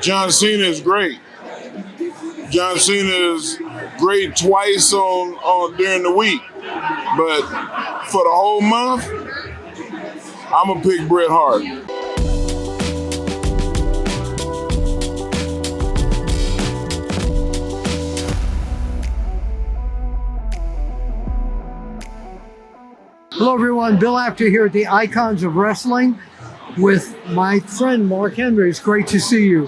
John Cena is great. John Cena is great twice on during the week, but for the whole month, I'm gonna pick Bret Hart. Hello everyone, Bill Apter here at the Icons of Wrestling with my friend Mark Henry. It's great to see you.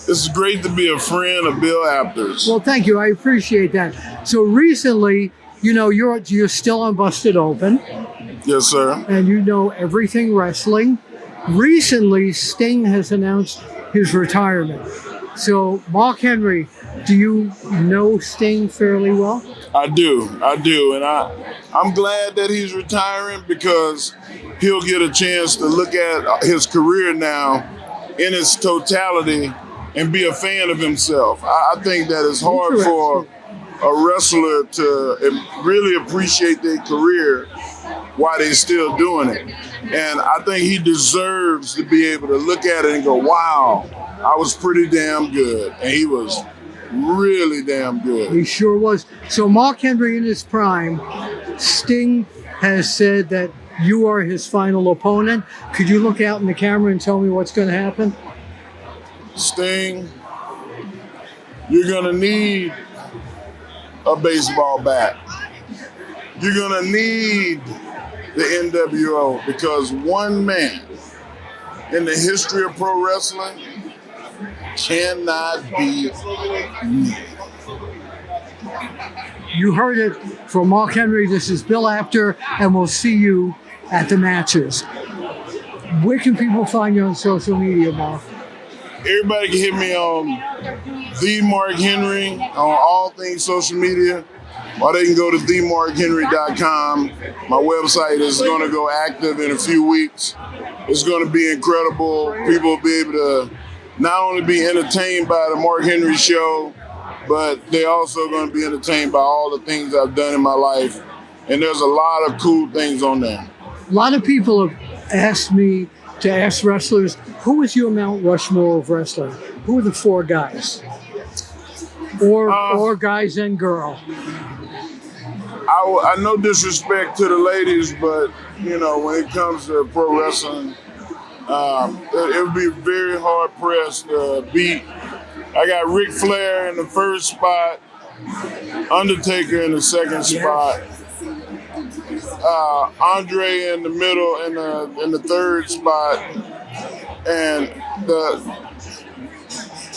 It's great to be a friend of Bill Apter's. Well, thank you. I appreciate that. So recently, you're still on Busted Open. Yes, sir. And you know everything wrestling. Recently, Sting has announced his retirement. So, Mark Henry, do you know Sting fairly well? I do, and I'm glad that he's retiring because he'll get a chance to look at his career now in its totality and be a fan of himself. I think that it's hard for a wrestler to really appreciate their career while they're still doing it. And I think he deserves to be able to look at it and go, wow, I was pretty damn good. And he was really damn good. He sure was. So Mark Henry in his prime, Sting has said that you are his final opponent. Could you look out in the camera and tell me what's going to happen? Sting, you're going to need a baseball bat. You're going to need the NWO because one man in the history of pro wrestling cannot be me. You heard it from Mark Henry. This is Bill Apter, and we'll see you at the matches. Where can people find you on social media, Mark? Everybody can hit me on the Mark Henry on all things social media, or they can go to themarkhenry.com. My website is going to go active in a few weeks. It's going to be incredible. People will be able to not only be entertained by the Mark Henry show, but they're also going to be entertained by all the things I've done in my life. And there's a lot of cool things on there. A lot of people have asked me to ask wrestlers, who is your Mount Rushmore of wrestling? Who are the four guys? Or guys and girl? I no disrespect to the ladies, but, when it comes to pro wrestling, it would be very hard pressed to beat. I got Ric Flair in the first spot, Undertaker in the second spot, Andre in the middle in the third spot, and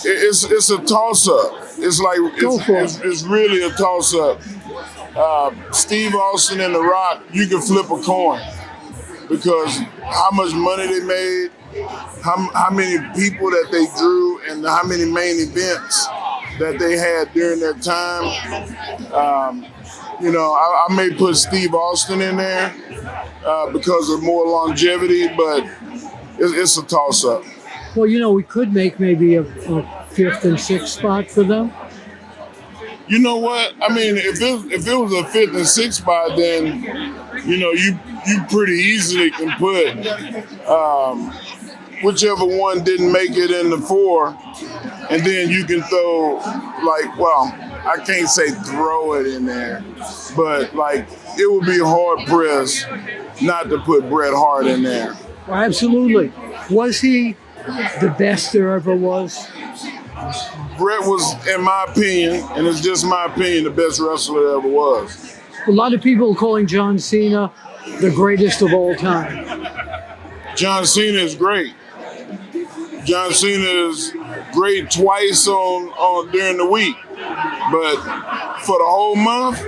it's a toss up. It's like it's really a toss up. Steve Austin and The Rock, you can flip a coin because how much money they made, how many people that they drew, and how many main events that they had during their time. I may put Steve Austin in there because of more longevity, but it's a toss-up. Well, we could make maybe a fifth and sixth spot for them. You know what? I mean, if it was a fifth and sixth spot, then you pretty easily can put whichever one didn't make it in the four, and then you can throw I can't say throw it in there, but it would be hard pressed not to put Bret Hart in there. Well, absolutely. Was he the best there ever was? Bret was, in my opinion, and it's just my opinion, the best wrestler there ever was. A lot of people calling John Cena the greatest of all time. John Cena is great. John Cena is great twice on during the week, but for the whole month,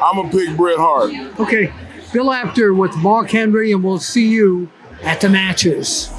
I'm gonna pick Bret Hart. Okay, Bill Apter with Mark Henry, and we'll see you at the matches.